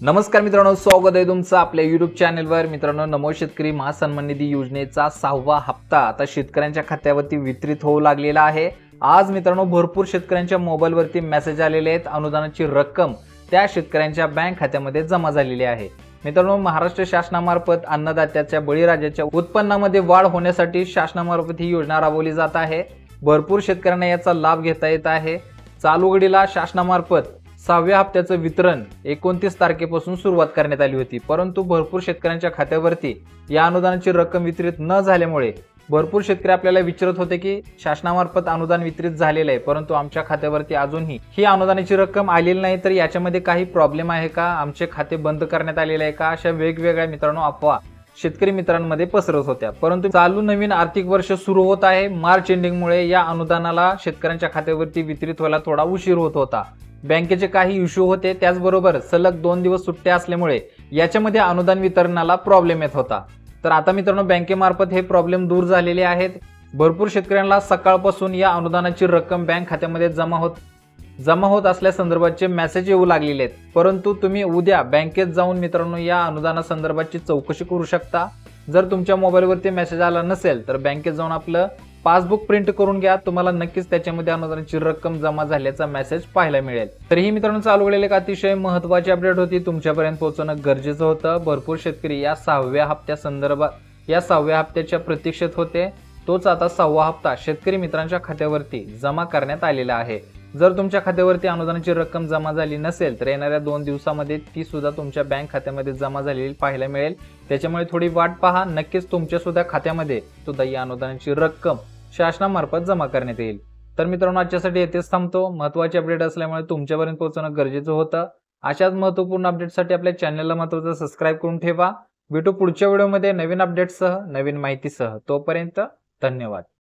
नमस्कार मित्रांनो, स्वागत आहे तुमचं आपल्या YouTube चॅनलवर। मित्रांनो, नमो शेतकरी महासन्मान निधी योजनेचा 6वा हप्ता आता शेतकऱ्यांच्या खात्यावरती वितरित होऊ लागलेला आहे। आज मित्रांनो, भरपूर शेतकऱ्यांच्या मोबाईलवरती मेसेज आलेले आहेत। अनुदानाची रक्कम त्या शेतकऱ्यांच्या बँक खात्यामध्ये जमा झालेली आहे। मित्रांनो, महाराष्ट्र शासनामार्फत अन्नदात्याच्या बळीराजाच्या उत्पन्नामध्ये वाढ होण्यासाठी शासनामार्फत ही योजना राबवली जात आहे। भरपूर शेतकऱ्यांना याचा लाभ घेता येत आहे। चालू घडीला शासनामार्फत 6व्या हप्त्याचं वितरण 29 तारखेपासून सुरुवात करण्यात आली होती, परंतु भरपूर शेतकऱ्यांच्या खात्यावरती या अनुदानाची रक्कम वितरित न झाल्यामुळे भरपूर शेतकरी आपल्याला विचारत होते की शासनामार्फत अनुदान वितरित झालेलं आहे, परंतु आमच्या खात्यावरती अजूनही ही अनुदानाची रक्कम आलेली नाही, तर याच्यामध्ये काही प्रॉब्लेम आहे का, आमचे खाते बंद करण्यात आलेले आहे का, अशा वेगवेगळ्या मित्रांनो अफवा शेतकरी मित्रांमध्ये पसरत होत्या। परंतु चालू नवीन आर्थिक वर्ष सुरू होत आहे। मार्च एंडिंगमुळे या अनुदानाला शेतकऱ्यांच्या खात्यावरती वितरित व्हायला थोडा उशीर होत होता। बँकेचे काही इश्यू होते, त्याचबरोबर सलग 2 दिवस सुट्ट्या असल्यामुळे याच्यामध्ये अनुदान वितरणाला प्रॉब्लेम येत होता। तर आता मित्रांनो, बँकेमार्फत हे प्रॉब्लेम दूर झालेले आहेत। भरपूर शेतकऱ्यांना सकाळपासून या अनुदानाची रक्कम बँक खात्यामध्ये जमा होत असल्या संदर्भाचे मेसेज येऊ लागलेले आहेत, परंतु तुम्ही उद्या बँकेत जाऊन मित्रांनो या अनुदानासंदर्भाची चौकशी करू शकता। जर तुमच्या मोबाईलवरती मेसेज आला नसेल तर बँकेत जाऊन आपलं पासबुक प्रिंट करून घ्या, तुम्हाला नक्कीच त्याच्यामध्ये अनुदानाची रक्कम जमा झाल्याचा मेसेज पाहायला मिळेल। तर ही मित्रांनो चालू घडलेली एक अतिशय महत्त्वाची अपडेट होती, तुमच्यापर्यंत पोहोचवणं गरजेचं होतं। भरपूर शेतकरी या 6व्या हप्त्याच्या प्रतीक्षेत होते। तोच आता 6वा हप्ता शेतकरी मित्रांच्या खात्यावरती जमा करण्यात आलेला आहे। जर तुमच्या खात्यावरती अनुदानाची रक्कम जमा झाली नसेल तर येणाऱ्या 2 दिवसामध्ये ती सुद्धा तुमच्या बँक खात्यामध्ये जमा झालेली पाहायला मिळेल। त्याच्यामुळे थोडी वाट पहा, नक्कीच तुमच्या सुद्धा खात्यामध्ये सुद्धा या अनुदानाची रक्कम शासनामार्फत जमा करण्यात येईल। तर मित्रांनो, आजच्यासाठी येथेच थांबतो। महत्त्वाची अपडेट असल्यामुळे तुमच्यापर्यंत पोहोचणं गरजेचं होतं। अशाच महत्त्वपूर्ण अपडेटसाठी आपल्या चॅनलला महत्त्वाचं सबस्क्राइब करून ठेवा। भेटू पुढच्या व्हिडिओमध्ये नवीन अपडेट्ससह, नवीन माहितीसह। तोपर्यंत धन्यवाद।